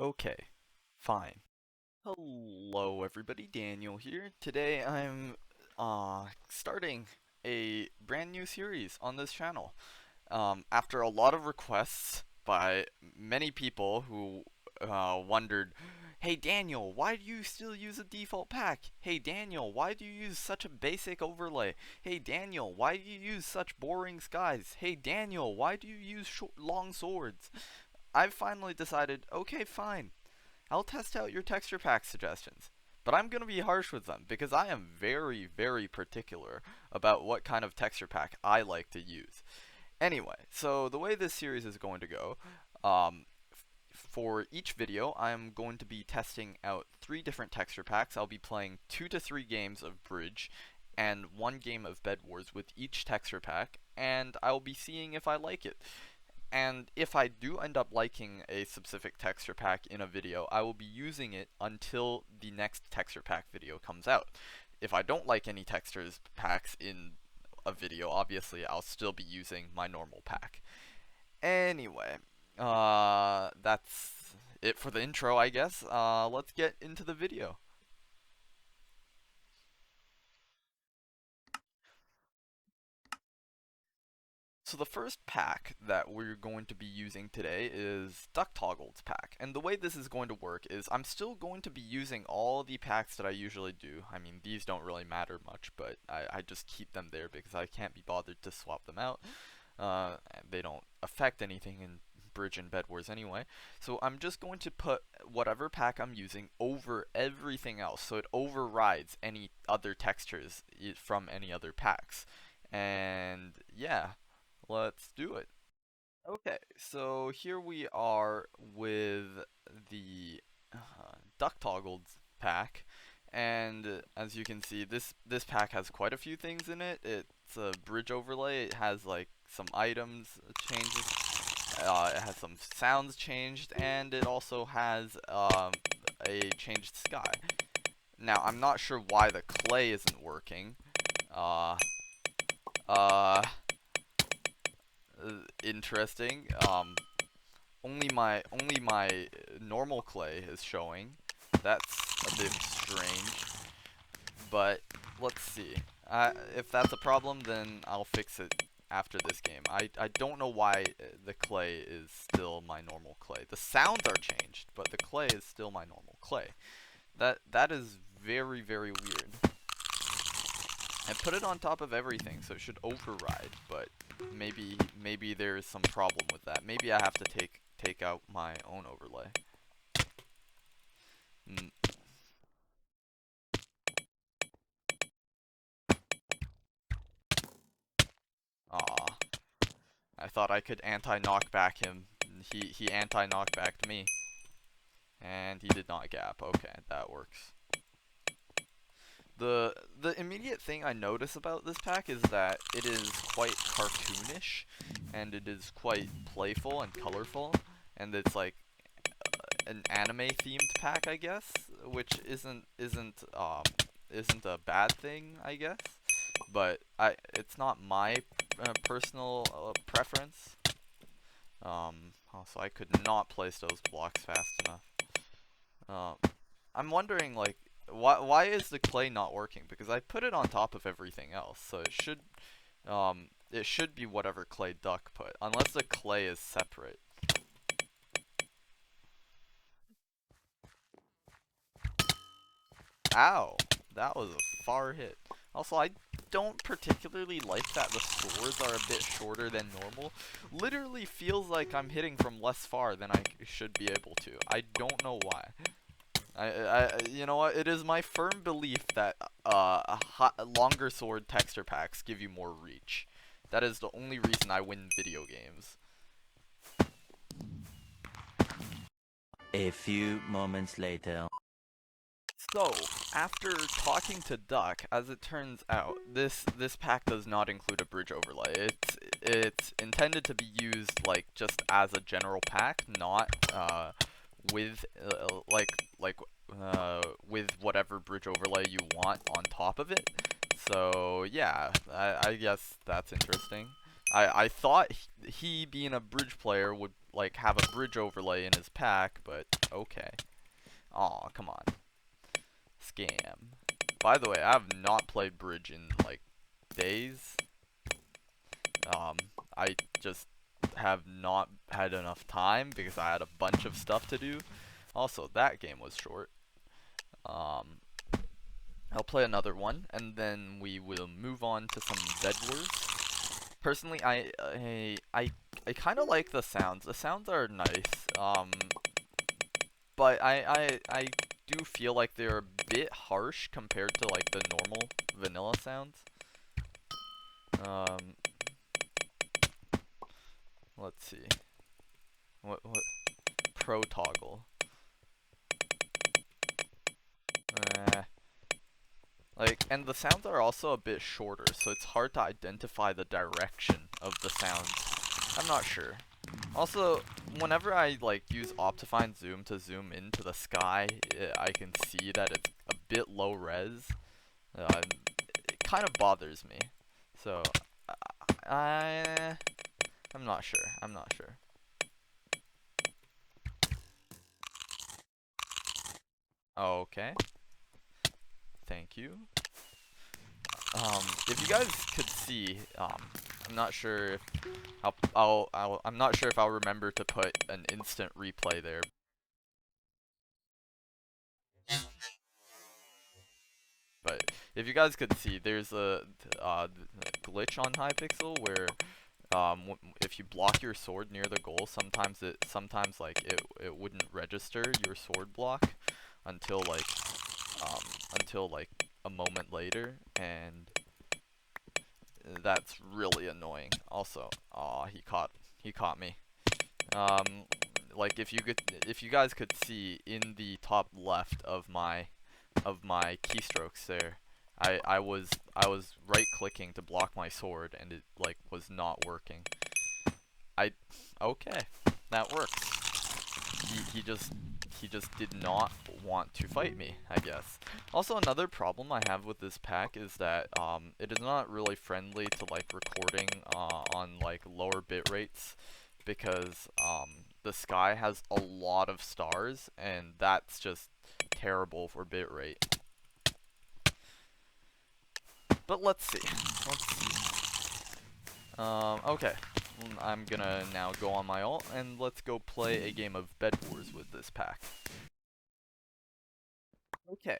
Okay, fine. Hello everybody, Daniel here. Today I'm starting a brand new series on this channel. After a lot of requests by many people who wondered, "Hey Daniel, why do you still use a default pack? Hey Daniel, why do you use such a basic overlay? Hey Daniel, why do you use such boring skies? Hey Daniel, why do you use long swords?" I've finally decided, okay, fine. I'll test out your texture pack suggestions. But I'm going to be harsh with them because I am very, very particular about what kind of texture pack I like to use. Anyway, so the way this series is going to go, um, for each video, I'm going to be testing out 3 different texture packs. I'll be playing 2 to 3 games of Bridge and 1 game of Bed Wars with each texture pack, and I'll be seeing if I like it. And if I do end up liking a specific texture pack in a video, I will be using it until the next texture pack video comes out. If I don't like any textures packs in a video, obviously I'll still be using my normal pack. Anyway, that's it for the intro, I guess. Let's get into the video. So the first pack that we're going to be using today is Duck Toggled's pack. And the way this is going to work is I'm still going to be using all the packs that I usually do. I mean, these don't really matter much, but I just keep them there because I can't be bothered to swap them out. Uh, they don't affect anything in Bridge and Bed Wars anyway. So I'm just going to put whatever pack I'm using over everything else. So it overrides any other textures from any other packs. And yeah, let's do it. Okay, so here we are with the Duck Toggled pack, and as you can see, this pack has quite a few things in it. It's a bridge overlay. It has like some items changes. It has some sounds changed, and it also has a changed sky. Now I'm not sure why the clay isn't working. Uh, uh, Interesting. Only my normal clay is showing. That's a bit strange. But let's see. If that's a problem, then I'll fix it after this game. I don't know why the clay is still my normal clay. The sounds are changed, but the clay is still my normal clay. That is very, very weird. I put it on top of everything, so it should override, but maybe there's some problem with that. Maybe I have to take out my own overlay. Mm. Aw. I thought I could anti-knockback him. He anti-knockbacked me. And he did not gap. Okay, that works. The immediate thing I notice about this pack is that it is quite cartoonish, and it is quite playful and colorful, and it's like an anime themed pack, I guess, which isn't a bad thing, I guess. But it's not my personal preference. Also, I could not place those blocks fast enough. I'm wondering, like, why is the clay not working? Because I put it on top of everything else, so it should be whatever clay Duck put, unless the clay is separate. Ow, that was a far hit. Also, I don't particularly like that the swords are a bit shorter than normal. Literally feels like I'm hitting from less far than I should be able to. I don't know why. You know what? It is my firm belief that longer sword texture packs give you more reach. That is the only reason I win video games. A few moments later. So, after talking to Duck, as it turns out, this pack does not include a bridge overlay. It's intended to be used like just as a general pack, not with with whatever bridge overlay you want on top of it. So yeah, I guess that's interesting. I thought he being a bridge player would like have a bridge overlay in his pack, but okay. Aw, come on. Scam. By the way, I have not played bridge in like days. I just have not had enough time because I had a bunch of stuff to do. Also, that game was short. I'll play another one, and then we will move on to some Bed Wars. Personally, I kind of like the sounds. The sounds are nice. But I do feel like they're a bit harsh compared to like the normal vanilla sounds. Let's see. What pro toggle? Like, and the sounds are also a bit shorter, so it's hard to identify the direction of the sounds. I'm not sure. Also, whenever I like use Optifine Zoom to zoom into the sky, I can see that it's a bit low res. It kind of bothers me. So, I'm not sure. I'm not sure. Okay. Thank you. If you guys could see, I'm not sure if I'm not sure if I'll remember to put an instant replay there. But if you guys could see, there's a glitch on Hypixel where if you block your sword near the goal, sometimes like it wouldn't register your sword block until like a moment later, and that's really annoying. Also, aw, he caught me. Like if you guys could see in the top left of my keystrokes there, I was right clicking to block my sword and it like was not working. Okay, that works. He just did not want to fight me, I guess. Also, another problem I have with this pack is that it is not really friendly to like recording on like lower bit rates, because the sky has a lot of stars and that's just terrible for bitrate. But let's see. Okay. I'm gonna now go on my ult and let's go play a game of Bed Wars with this pack. Okay.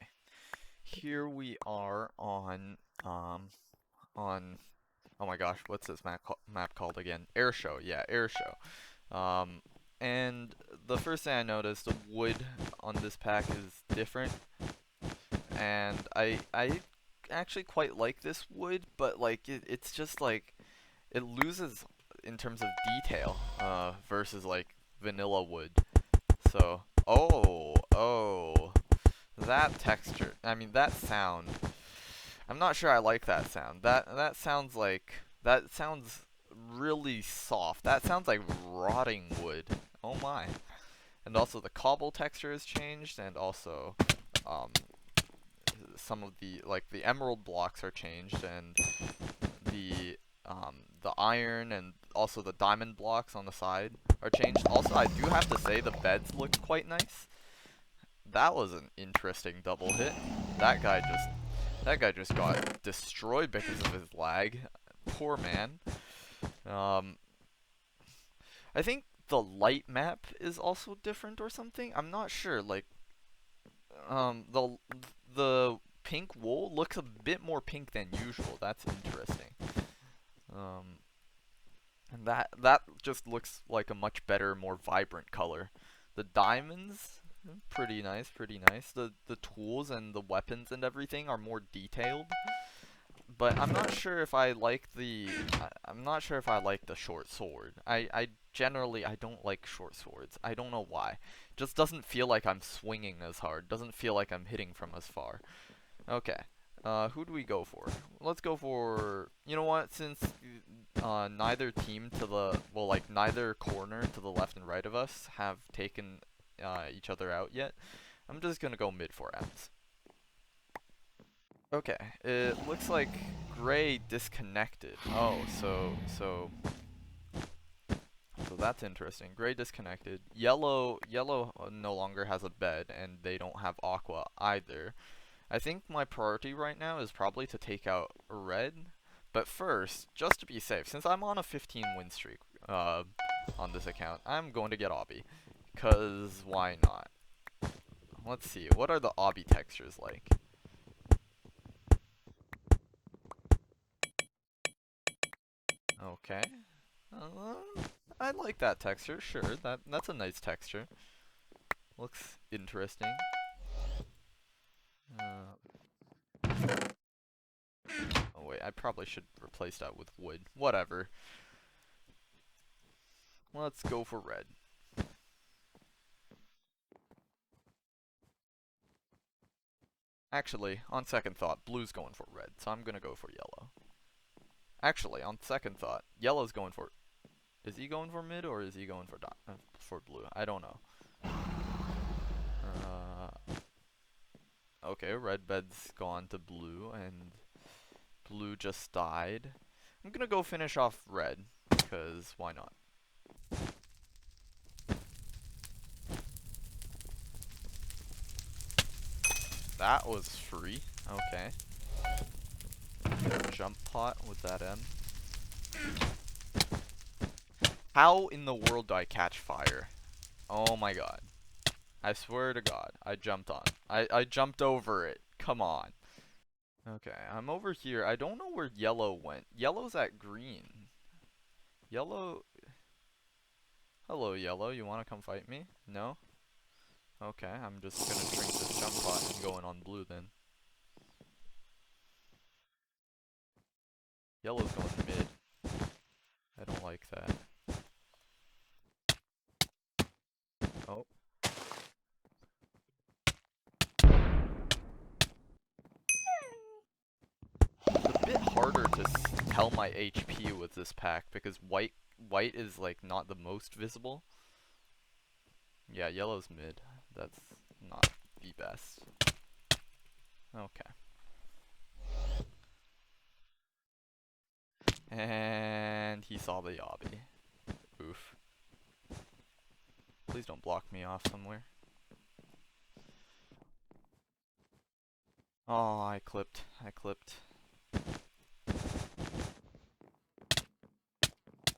Here we are on oh my gosh, what's this map called again? Airshow. Yeah, Airshow. And the first thing I noticed, the wood on this pack is different. And I actually quite like this wood, but like it's just like it loses in terms of detail versus like vanilla wood. So, oh, that texture. I mean, that sound. I'm not sure I like that sound. That sounds really soft. That sounds like rotting wood. Oh my. And also the cobble texture has changed, and also some of the emerald blocks are changed, and the iron and also the diamond blocks on the side are changed. Also, I do have to say the beds look quite nice. That was an interesting double hit. That guy just got destroyed because of his lag. Poor man. I think the light map is also different or something. I'm not sure. Like, the pink wool looks a bit more pink than usual. That's interesting. And that just looks like a much better, more vibrant color. The diamonds, pretty nice, pretty nice. The tools and the weapons and everything are more detailed. But I'm not sure if I like I'm not sure if I like the short sword. I generally don't like short swords. I don't know why. Just doesn't feel like I'm swinging as hard. Doesn't feel like I'm hitting from as far. Okay. Who do we go for? Let's go for, you know what, since neither team to the, well, like neither corner to the left and right of us have taken each other out yet, I'm just gonna go mid for M's. Okay, it looks like gray disconnected. Oh, so that's interesting. Gray disconnected. Yellow no longer has a bed, and they don't have aqua either. I think my priority right now is probably to take out red. But first, just to be safe, since I'm on a 15 win streak on this account, I'm going to get Obby. Cause why not? Let's see, what are the Obby textures like? Okay. I like that texture, sure. That's a nice texture. Looks interesting. Oh wait, I probably should replace that with wood. Whatever. Let's go for red. Actually, on second thought, blue's going for red, so I'm gonna go for yellow. Actually, on second thought, yellow's going for... Is he going for mid, or is he going for blue? I don't know. Okay, red bed's gone to blue, and blue just died. I'm gonna go finish off red, because why not? That was free. Okay. Jump pot with that M. How in the world do I catch fire? Oh my god. I swear to god, I jumped on. I jumped over it. Come on. Okay, I'm over here. I don't know where yellow went. Yellow's at green. Yellow... Hello, yellow. You wanna come fight me? No? Okay, I'm just gonna drink this jump pot and going on blue then. Yellow's going mid. I don't like that. Oh. It's a bit harder to tell my HP with this pack because white is like not the most visible. Yeah, yellow's mid. That's not the best. Okay. And he saw the Yobby. Oof. Please don't block me off somewhere. Oh, I clipped.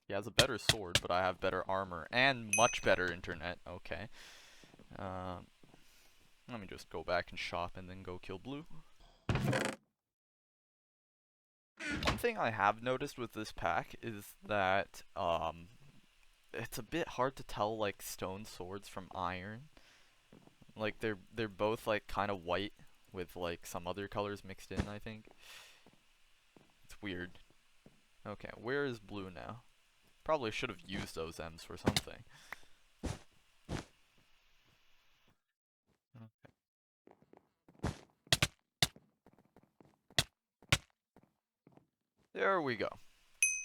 He has a better sword, but I have better armor and much better internet. Okay. Let me just go back and shop and then go kill blue. One thing I have noticed with this pack is that it's a bit hard to tell like stone swords from iron. Like they're both like kind of white with like some other colors mixed in, I think. It's weird. Okay, where is blue now? Probably should have used those M's for something. There we go.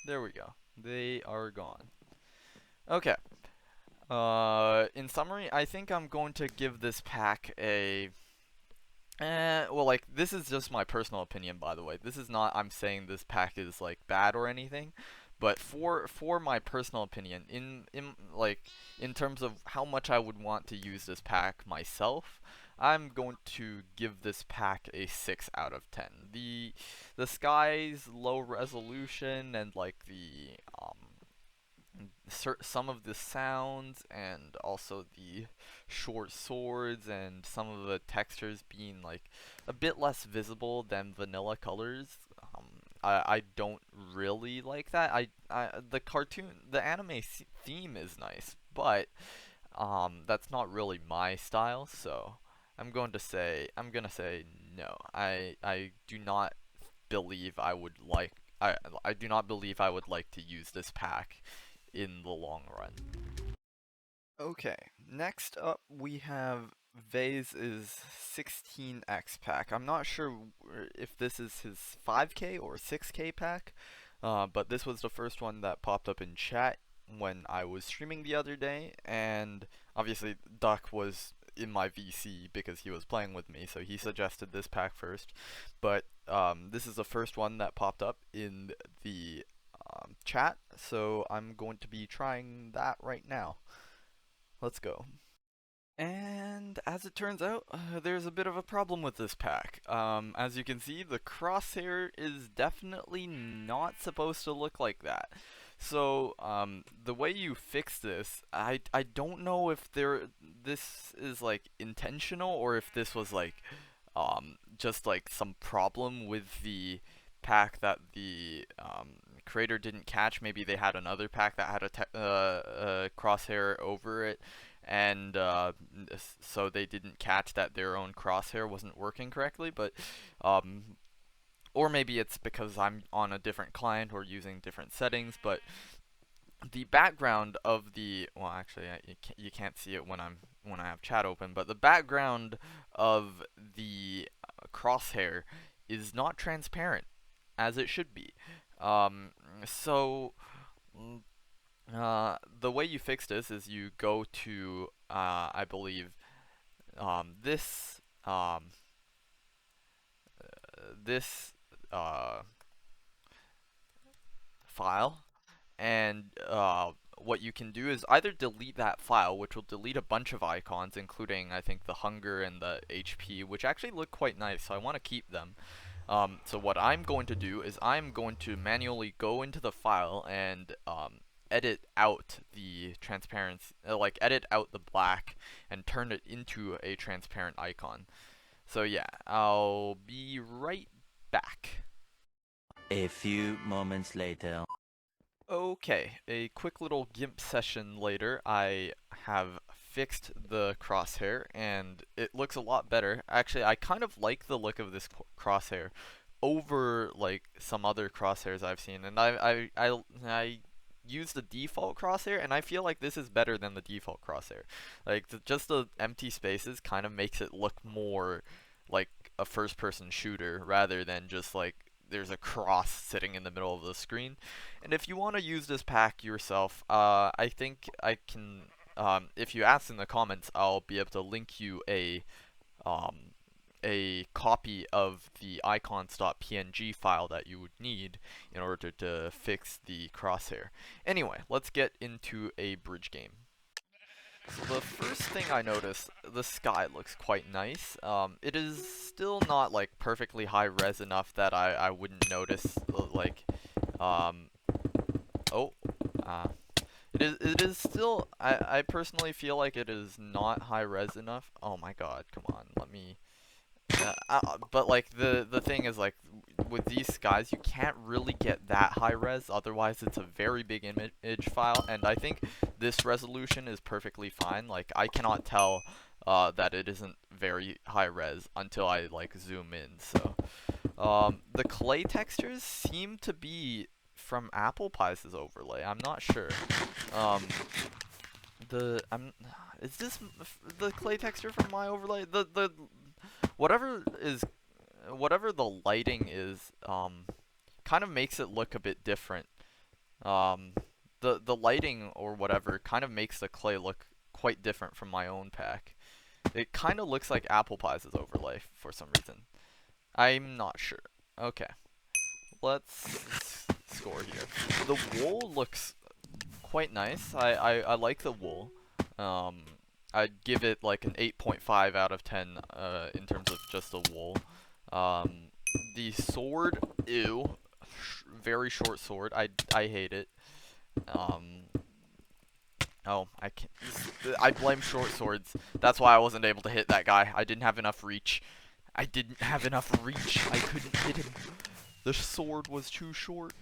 There we go. They are gone. Okay. In summary, I think I'm going to give this pack a... well, like, this is just my personal opinion, by the way. This is not, I'm saying this pack is, like, bad or anything. But for my personal opinion, in terms of how much I would want to use this pack myself, I'm going to give this pack a 6 out of 10. The sky's low resolution and like some of the sounds and also the short swords and some of the textures being like a bit less visible than vanilla colors. I don't really like that. The anime theme is nice, but that's not really my style. So I'm gonna say no. I do not believe I would like. I do not believe I would like to use this pack in the long run. Okay, next up we have Vay's 16x pack. I'm not sure if this is his 5k or 6k pack, but this was the first one that popped up in chat when I was streaming the other day, and obviously Duck was in my VC because he was playing with me, so he suggested this pack first. But this is the first one that popped up in the chat, so I'm going to be trying that right now. Let's go. And as it turns out, there's a bit of a problem with this pack. As you can see, the crosshair is definitely not supposed to look like that. So, the way you fix this, I don't know if this is like intentional or if this was like, just like some problem with the pack that the creator didn't catch. Maybe they had another pack that had a crosshair over it, and so they didn't catch that their own crosshair wasn't working correctly. But or maybe it's because I'm on a different client or using different settings. But the background of the, well, actually you can't see it when I have chat open, but the background of the crosshair is not transparent as it should be. So the way you fix this is you go to, I believe, this this file, and what you can do is either delete that file, which will delete a bunch of icons, including I think the hunger and the HP, which actually look quite nice, so I want to keep them. So what I'm going to do is I'm going to manually go into the file and edit out the transparency, like edit out the black and turn it into a transparent icon. So yeah, I'll be right back. A few moments later. Okay, a quick little GIMP session later, I have fixed the crosshair and it looks a lot better. Actually, I kind of like the look of this crosshair over like some other crosshairs I've seen, and I use the default crosshair, and I feel like this is better than the default crosshair. Like just the empty spaces kind of makes it look more like a first-person shooter rather than just like there's a cross sitting in the middle of the screen. And if you want to use this pack yourself, I think I can. If you ask in the comments, I'll be able to link you a copy of the icons.png file that you would need in order to fix the crosshair. Anyway, let's get into a bridge game. So the first thing I noticed, the sky looks quite nice. It is still not like perfectly high res enough that I wouldn't notice like oh it is still, I personally feel like it is not high res enough. Oh my god, come on, let me but like the thing is, like with these skies you can't really get that high res, otherwise it's a very big image file, and I think this resolution is perfectly fine. Like I cannot tell that it isn't very high res until I like zoom in. So the clay textures seem to be from Apple Pie's overlay. I'm not sure. Is this the clay texture from my overlay? The whatever the lighting is, kind of makes it look a bit different. The lighting or whatever kind of makes the clay look quite different from my own pack. It kind of looks like Apple Pie's overlay for some reason. I'm not sure. Okay, let's score here. The wool looks quite nice. I like the wool. I'd give it like an 8.5 out of 10 in terms of just the wool. The sword, ew, very short sword. I hate it. Oh, I blame short swords. That's why I wasn't able to hit that guy. I didn't have enough reach. I couldn't hit him. The sword was too short.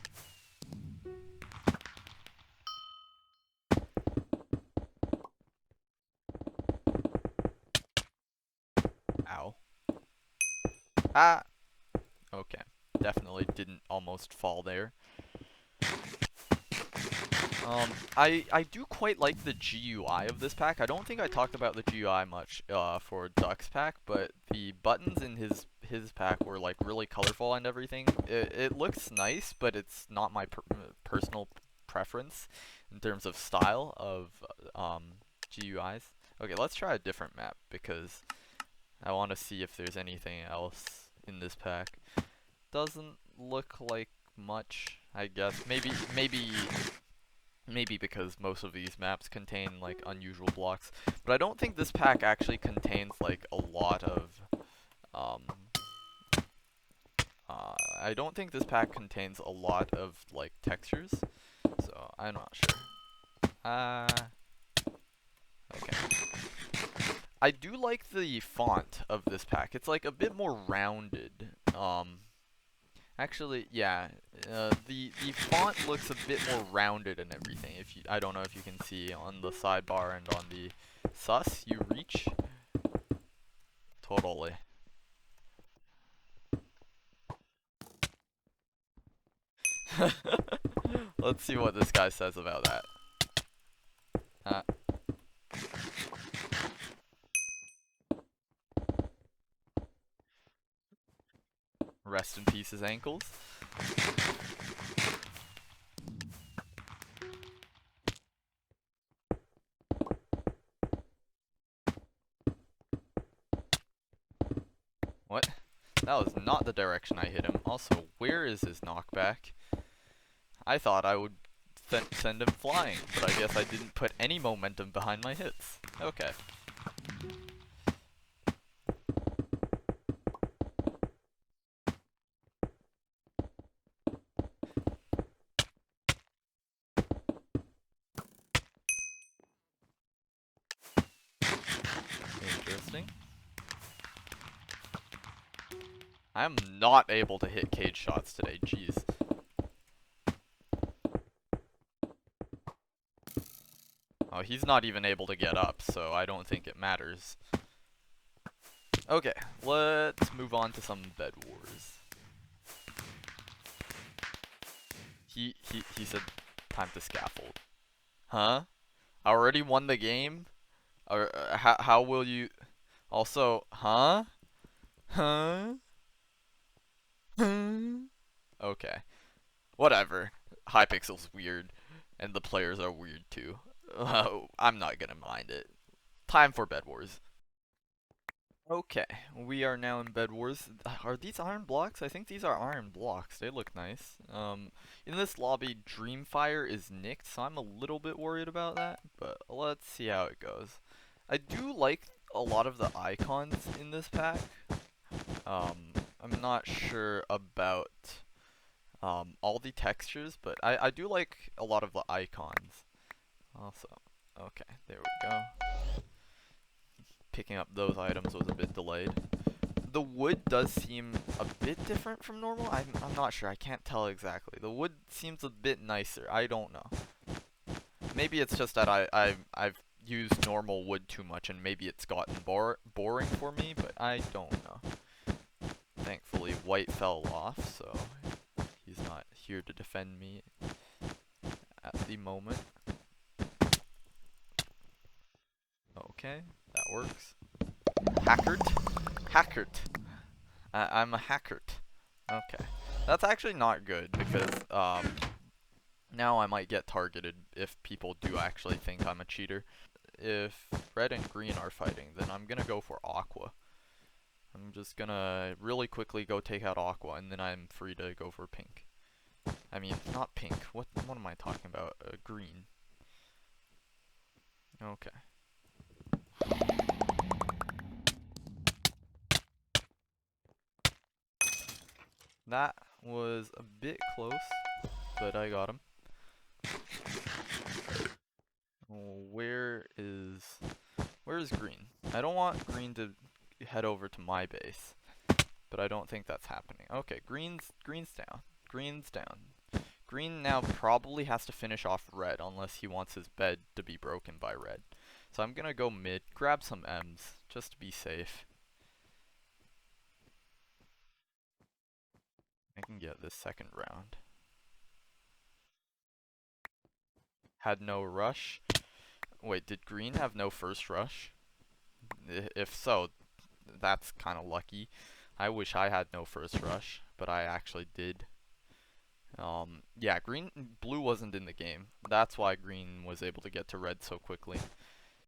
Ow. Ah. Okay. Definitely didn't almost fall there. I do quite like the GUI of this pack. I don't think I talked about the GUI much for Duck's pack, but the buttons in his pack were like really colorful and everything. It looks nice, but it's not my personal preference in terms of style of GUIs. Okay, let's try a different map because I want to see if there's anything else in this pack. doesn't look like much, I guess. Maybe because most of these maps contain like unusual blocks, but I don't think this pack actually contains like a lot of um I don't think this pack contains a lot of like textures, so I'm not sure. Okay. I do like the font of this pack. It's like a bit more rounded. Actually, yeah, the font looks a bit more rounded and everything. If you, I don't know if you can see on the sidebar and on the sus, you reach. Totally. Let's see what this guy says about that. Uh, Rest in peace, his ankles. What? That was not the direction I hit him. Also, where is his knockback? I thought I would send him flying, but I guess I didn't put any momentum behind my hits. Okay. Interesting. I'm not able to hit cage shots today, jeez. Oh, he's not even able to get up, so I don't think it matters. Okay, let's move on to some Bed Wars. He said time to scaffold. Huh? I already won the game? Or how will you also, huh? Huh? Huh? Okay. Whatever. Hypixel's weird, and the players are weird too. I'm not gonna mind it. Time for Bed Wars. Okay, we are now in Bed Wars. Are these iron blocks? I think these are iron blocks. They look nice. In this lobby, Dreamfire is nicked, so I'm a little bit worried about that, but let's see how it goes. I do like a lot of the icons in this pack. I'm not sure about all the textures, but I do like a lot of the icons. Also, okay, there we go. Picking up those items was a bit delayed. The wood does seem a bit different from normal. I'm not sure. I can't tell exactly. The wood seems a bit nicer. I don't know. Maybe it's just that I've used normal wood too much and maybe it's gotten boring for me, but I don't know. Thankfully, white fell off, so he's not here to defend me at the moment. Okay, that works. Hackert? Hackert. I'm a hackert. Okay. That's actually not good because now I might get targeted if people do actually think I'm a cheater. If red and green are fighting, then I'm gonna go for aqua. I'm just gonna really quickly go take out aqua and then I'm free to go for pink. I mean, not pink. What am I talking about? Green. Okay. That was a bit close, but I got him. Where's green? I don't want green to head over to my base, but I don't think that's happening. Okay, green's down. Green's down. Green now probably has to finish off red unless he wants his bed to be broken by red. So I'm gonna go mid, grab some M's just to be safe. I can get this second round. Had no rush. Wait, did green have no first rush? If so, that's kind of lucky. I wish I had no first rush, but I actually did. Yeah, blue wasn't in the game. That's why green was able to get to red so quickly.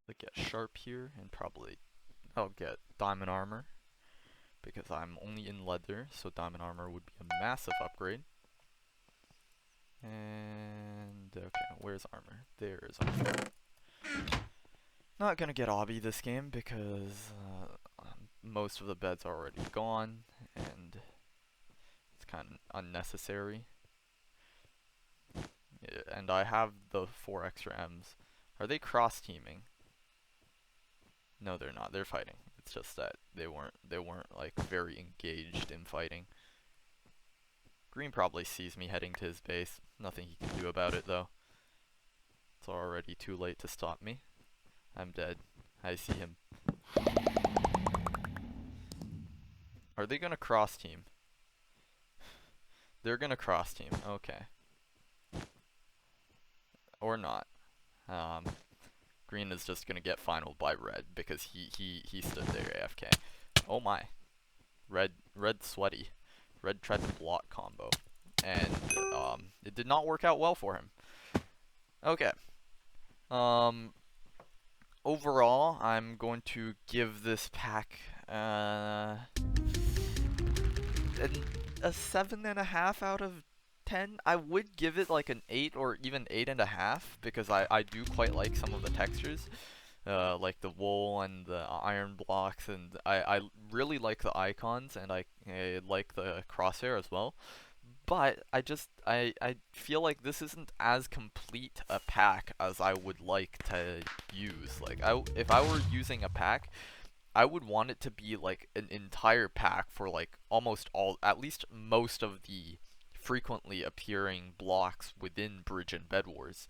I'll get sharp here, and probably I'll get diamond armor. because I'm only in leather, so diamond armor would be a massive upgrade. And okay, where's armor? There's armor. Not gonna get obby this game because most of the beds are already gone, and it's kind of unnecessary. Yeah, and I have the 4 extra M's. Are they cross-teaming? No, they're not. They're fighting. It's just that they weren't like very engaged in fighting. Green probably sees me heading to his base. Nothing he can do about it though. It's already too late to stop me. I'm dead. I see him. Are they gonna cross team? They're gonna cross team. Okay. Or not. Green is just gonna get finaled by red because he stood there AFK. Oh my. Red sweaty. Red tried to block combo. And it did not work out well for him. Okay. Overall, I'm going to give this pack a 7.5 out of 10. I would give it like an 8 or even 8.5 because I do quite like some of the textures, like the wool and the iron blocks, and I really like the icons, and I like the crosshair as well. But I feel like this isn't as complete a pack as I would like to use. Like if I were using a pack, I would want it to be like an entire pack for like almost all, at least most of the frequently appearing blocks within Bridge and Bed Wars.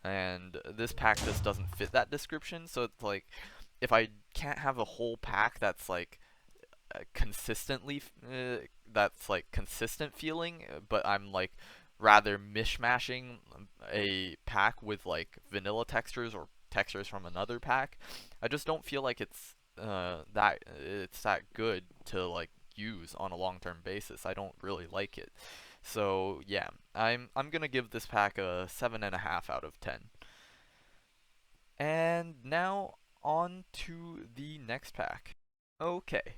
And this pack just doesn't fit that description, so it's like, if I can't have a whole pack that's like consistently that's like consistent feeling, but I'm like rather mishmashing a pack with like vanilla textures or textures from another pack, I just don't feel like it's that good to like use on a long-term basis. I don't really like it. So yeah, I'm gonna give this pack a 7.5 out of 10. And now on to the next pack. Okay,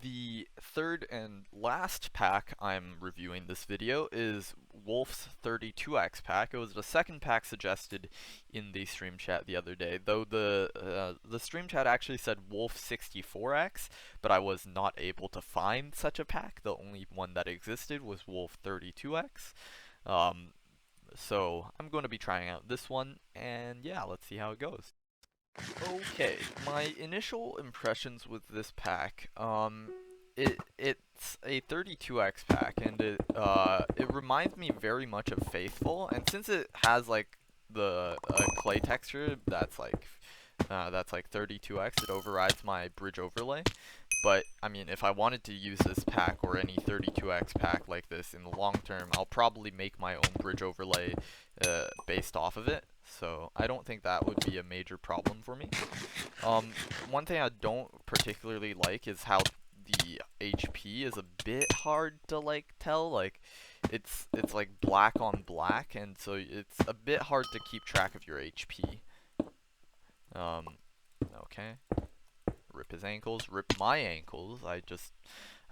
the third and last pack I'm reviewing this video is Wolf's 32x pack. It was the second pack suggested in the stream chat the other day, though the stream chat actually said Wolf 64x, but I was not able to find such a pack. The only one that existed was Wolf 32x. So I'm going to be trying out this one, and yeah, let's see how it goes. Okay, my initial impressions with this pack, it's a 32x pack, and it reminds me very much of Faithful, and since it has like the clay texture that's like 32x, it overrides my bridge overlay. But I mean, if I wanted to use this pack or any 32x pack like this in the long term, I'll probably make my own bridge overlay based off of it. So I don't think that would be a major problem for me. One thing I don't particularly like is how the HP is a bit hard to like tell. Like it's like black on black, and so it's a bit hard to keep track of your HP. Okay. Rip his ankles, rip my ankles. I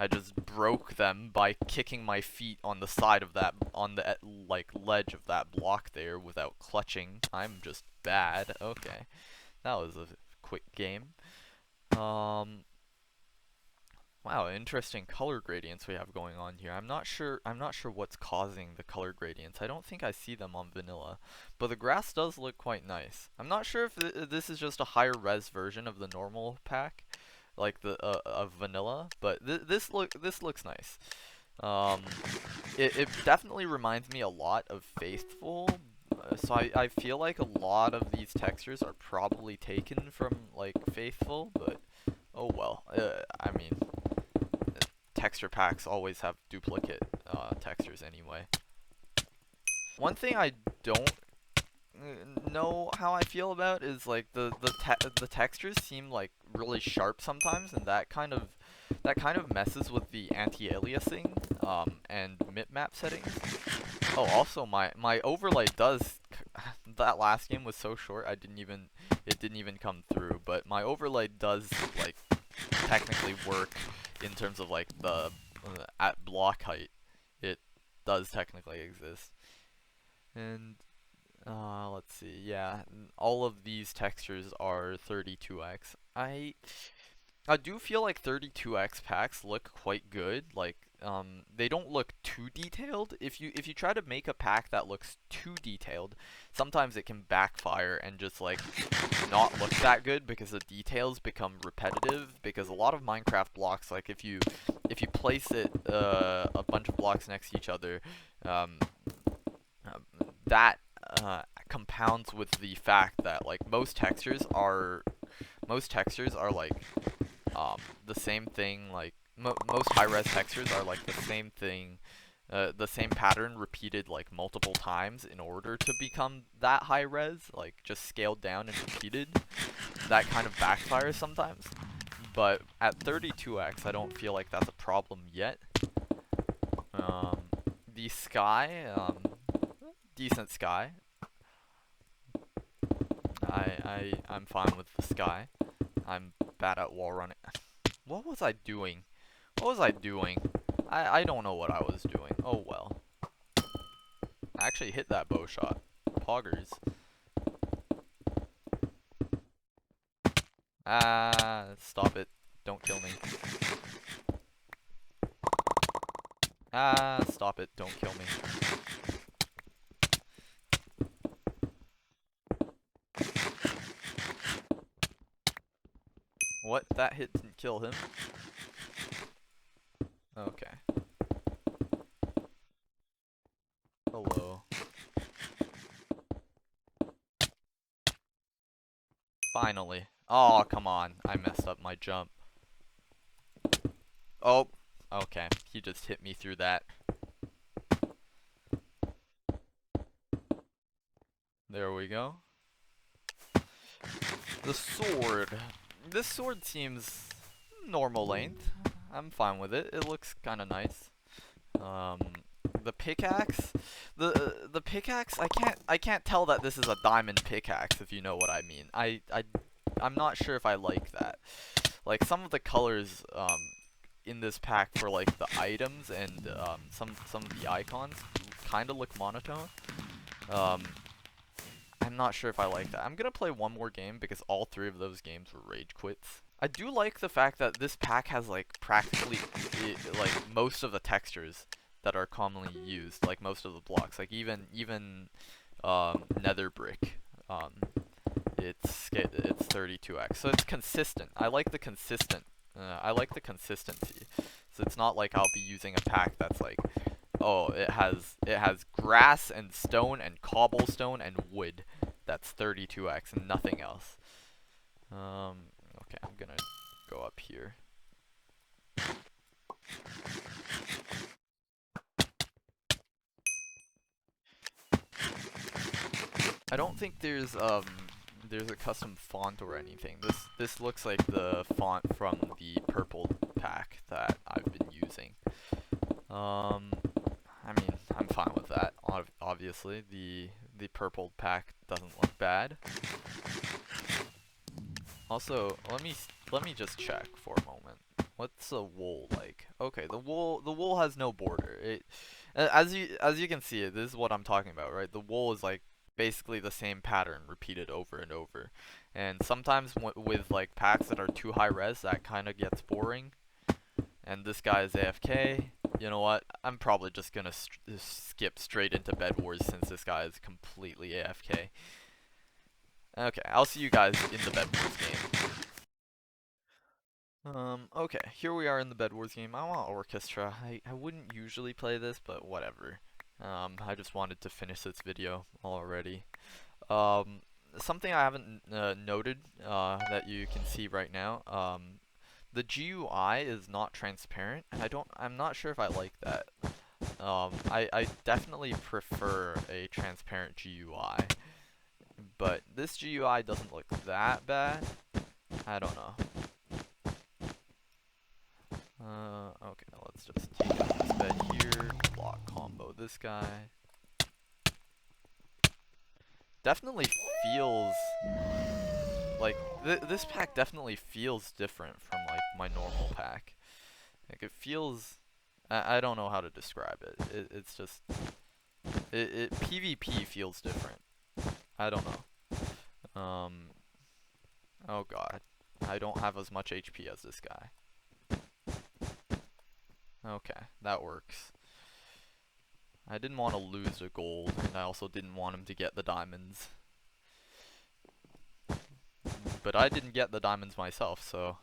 just broke them by kicking my feet on the side of that, on the like ledge of that block there without clutching. I'm just bad. Okay, that was a quick game. Wow, interesting color gradients we have going on here. I'm not sure what's causing the color gradients. I don't think I see them on vanilla, but the grass does look quite nice. I'm not sure if this is just a higher res version of the normal pack, like the of vanilla, but this looks nice. It definitely reminds me a lot of Faithful. So I feel like a lot of these textures are probably taken from like Faithful, but oh well. I mean, texture packs always have duplicate textures anyway. One thing I don't know how I feel about is like the textures seem like really sharp sometimes, and that kind of messes with the anti-aliasing and map settings. Oh, also my overlay does that last game was so short it didn't even come through, but my overlay does like technically work in terms of like the at block height, it does technically exist. And let's see, yeah, all of these textures are 32x. I do feel like 32x packs look quite good. Like, they don't look too detailed. If you try to make a pack that looks too detailed, sometimes it can backfire and just like not look that good because the details become repetitive. Because a lot of Minecraft blocks, like if you place it a bunch of blocks next to each other, um, that compounds with the fact that like most textures are like the same thing. Like most high-res textures are like the same pattern repeated like multiple times in order to become that high-res, like just scaled down and repeated. That kind of backfires sometimes. But at 32x, I don't feel like that's a problem yet. The sky, decent sky. I'm fine with the sky. I'm bad at wall running. What was I doing? What was I doing? I don't know what I was doing. Oh well. I actually hit that bow shot. Poggers. Ah, stop it. Don't kill me. Ah, stop it. Don't kill me. What? That hit didn't kill him? Okay. Hello. Finally. Oh, come on. I messed up my jump. Oh. Okay. He just hit me through that. There we go. The sword. This sword seems normal length. I'm fine with it. It looks kind of nice. The pickaxe, the pickaxe. I can't tell that this is a diamond pickaxe, if you know what I mean. I'm not sure if I like that. Like some of the colors in this pack for like the items and some of the icons kind of look monotone. I'm not sure if I like that. I'm gonna play one more game because all three of those games were rage quits. I do like the fact that this pack has like practically like most of the textures that are commonly used, like most of the blocks, like even nether brick. It's 32x, so it's consistent. I like the consistency. So it's not like I'll be using a pack that's like, oh, it has grass and stone and cobblestone and wood. That's 32x and nothing else. Okay, I'm gonna go up here. I don't think there's a custom font or anything. This looks like the font from the purple pack that I've been using. I mean, I'm fine with that. Obviously, the purple pack doesn't look bad. Also, let me just check for a moment. What's the wool like? Okay, the wool has no border. As you can see, this is what I'm talking about, right? The wool is like basically the same pattern repeated over and over. And sometimes with like packs that are too high res, that kind of gets boring. And this guy is AFK. You know what? I'm probably just gonna skip straight into Bed Wars since this guy is completely AFK. Okay, I'll see you guys in the Bed Wars game. Okay, here we are in the Bed Wars game. I want Orchestra. I wouldn't usually play this, but whatever. I just wanted to finish this video already. Something I haven't noted that you can see right now. The GUI is not transparent, and I'm not sure if I like that. I definitely prefer a transparent GUI, but this GUI doesn't look that bad. I don't know. Okay, let's just take out this bed here, block combo this guy. Definitely feels like this pack definitely feels different from like my normal pack. Like it feels, I don't know how to describe it. It's just, PvP feels different. I don't know. Oh god. I don't have as much HP as this guy. Okay, that works. I didn't want to lose the gold, and I also didn't want him to get the diamonds. But I didn't get the diamonds myself, so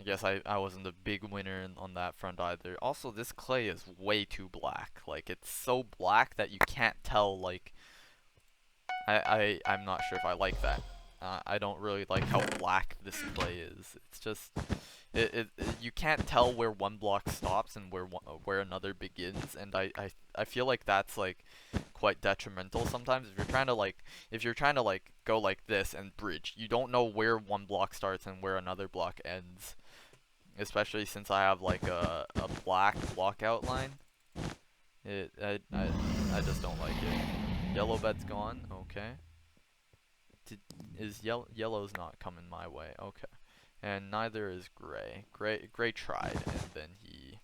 I guess I wasn't a big winner on that front either. Also, this clay is way too black. Like, it's so black that you can't tell, like... I'm not sure if I like that. I don't really like how black this clay is. It's just... you can't tell where one block stops and where another begins, and I feel like that's like quite detrimental sometimes. If you're trying to like go like this and bridge, you don't know where one block starts and where another block ends. Especially since I have like a black block outline. I just don't like it. Yellow bed's gone. Okay. Yellow's not coming my way. Okay. And neither is Gray. Gray tried, and then he...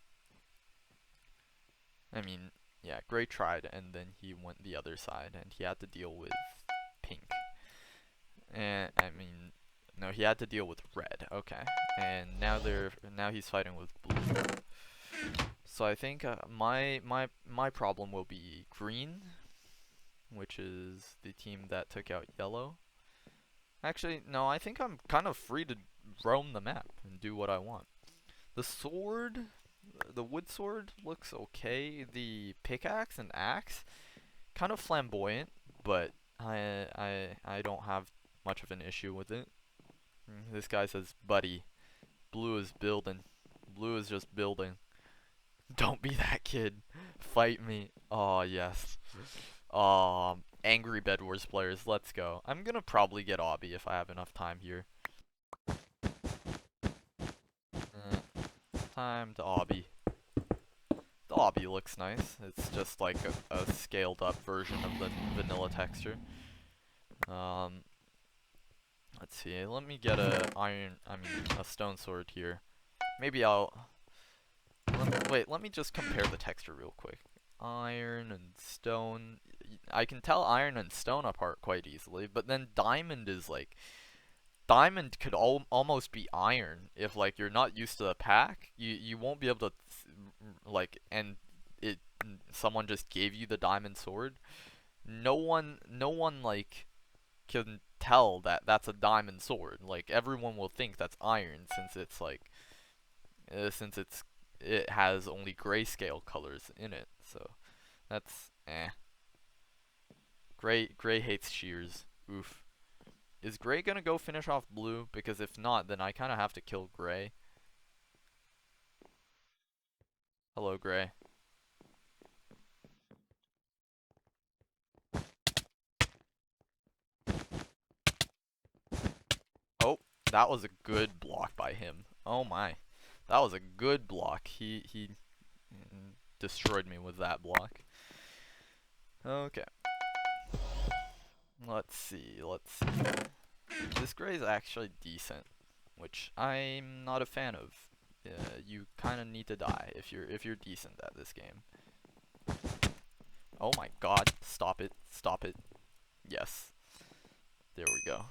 Gray tried, and then he went the other side, and he had to deal with pink. And, no, he had to deal with red. Okay. And now he's fighting with blue. So I think my problem will be green, which is the team that took out yellow. Actually, no, I think I'm kind of free to roam the map and do what I want. The sword, the wood sword looks okay. The pickaxe and axe, kind of flamboyant, but I don't have much of an issue with it. This guy says, buddy, blue is building. Blue is just building. Don't be that kid. Fight me. Oh, yes. Angry Bed Wars players, let's go. I'm gonna probably get Obby if I have enough time here. Time to Obby. The Obby looks nice. It's just like a scaled up version of the vanilla texture. Let's see. Let me get a stone sword here. Maybe let me just compare the texture real quick. Iron and stone. I can tell iron and stone apart quite easily, but then diamond is like... Diamond could almost be iron if like you're not used to the pack. You won't be able to and someone just gave you the diamond sword. No one like can tell that that's a diamond sword. Like everyone will think that's iron since it's like it has only grayscale colors in it. So that's Gray hates shears. Oof. Is Gray gonna go finish off blue? Because if not, then I kinda have to kill Gray. Hello, Gray. Oh, that was a good block by him. Oh my. That was a good block. He destroyed me with that block. Okay. Let's see. This Gray is actually decent, which I'm not a fan of. You kind of need to die if you're decent at this game. Oh my god, stop it. Stop it. Yes. There we go.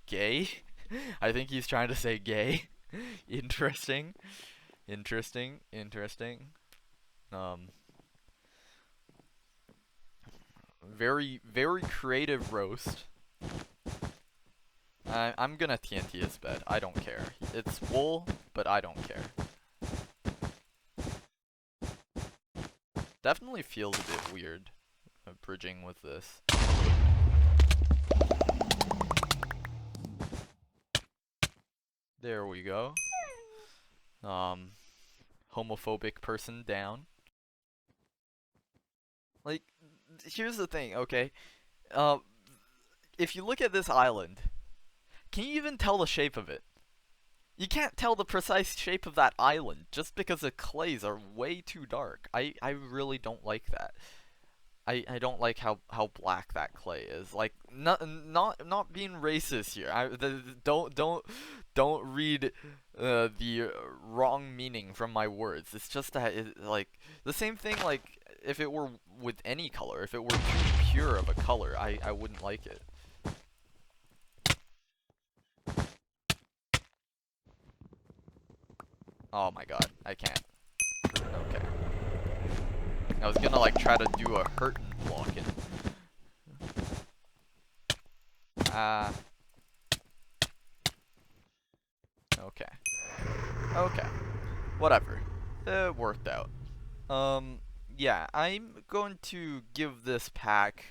Gay? I think he's trying to say gay. Interesting. Interesting. Very, very creative roast. I'm gonna TNT his bed. I don't care. It's wool, but I don't care. Definitely feels a bit weird, bridging with this. There we go. Homophobic person down. Like, here's the thing, okay? If you look at this island, can you even tell the shape of it? You can't tell the precise shape of that island just because the clays are way too dark. I really don't like that. I don't like how black that clay is. Like, not being racist here. Don't read the wrong meaning from my words. It's just that like the same thing. Like if it were with any color, if it were too pure of a color, I wouldn't like it. Oh my god, I can't. Okay. I was gonna like try to do a hurtin' blocking. Okay. Okay. Whatever. It worked out. Yeah, I'm going to give this pack.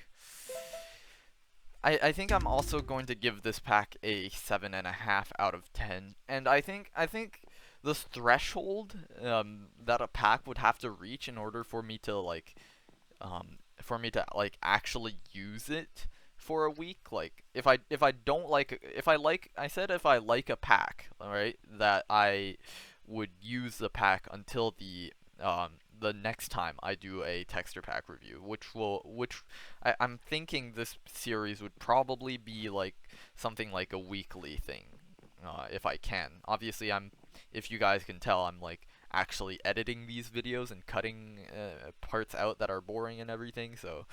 I think I'm also going to give this pack a 7.5 out of 10, and I think this threshold that a pack would have to reach in order for me to like actually use it for a week. Like if I don't like I said if I like a pack, alright, that I would use the pack until the next time I do a texture pack review, which I'm thinking this series would probably be like something like a weekly thing, if I can. Obviously, if you guys can tell, I'm like actually editing these videos and cutting parts out that are boring and everything. So,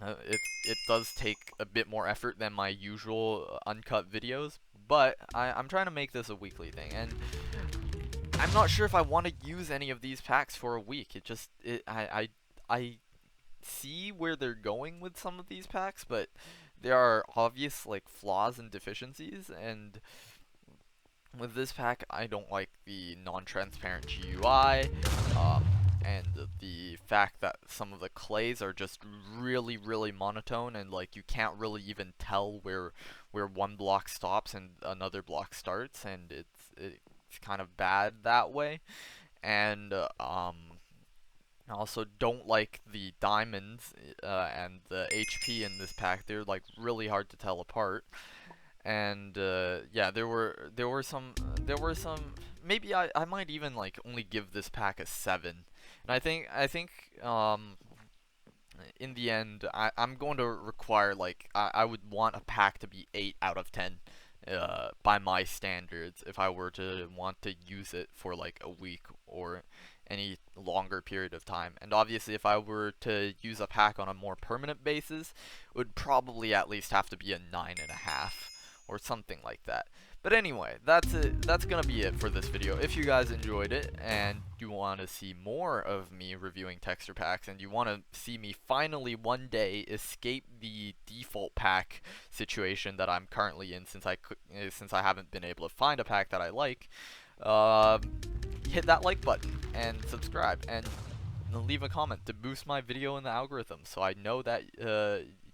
it does take a bit more effort than my usual uncut videos, but I'm trying to make this a weekly thing, and I'm not sure if I want to use any of these packs for a week. I see where they're going with some of these packs, but there are obvious like flaws and deficiencies, and with this pack, I don't like the non-transparent GUI, and the fact that some of the clays are just really, really monotone, and like you can't really even tell where one block stops and another block starts, and it's kind of bad that way. And I also don't like the diamonds and the HP in this pack. They're like really hard to tell apart. And yeah, there were some maybe I might even like only give this pack a 7. And I think in the end I'm going to require like I would want a pack to be 8 out of 10 by my standards if I were to want to use it for like a week or any longer period of time. And obviously if I were to use a pack on a more permanent basis, it would probably at least have to be a 9.5 or something like that. But anyway, that's it. That's gonna be it for this video. If you guys enjoyed it and you want to see more of me reviewing texture packs, and you want to see me finally one day escape the default pack situation that I'm currently in, since I haven't been able to find a pack that I like, hit that like button and subscribe and leave a comment to boost my video in the algorithm, so I know that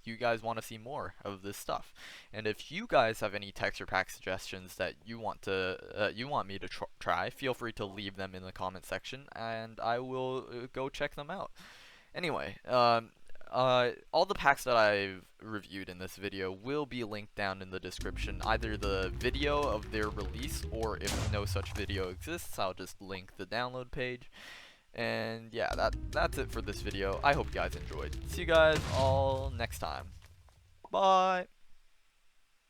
you guys want to see more of this stuff. And if you guys have any texture pack suggestions that you want me to try, feel free to leave them in the comment section, and I will go check them out. Anyway, all the packs that I've reviewed in this video will be linked down in the description, either the video of their release, or if no such video exists, I'll just link the download page. And yeah, that's it for this video. I hope you guys enjoyed. See you guys all next time. Bye!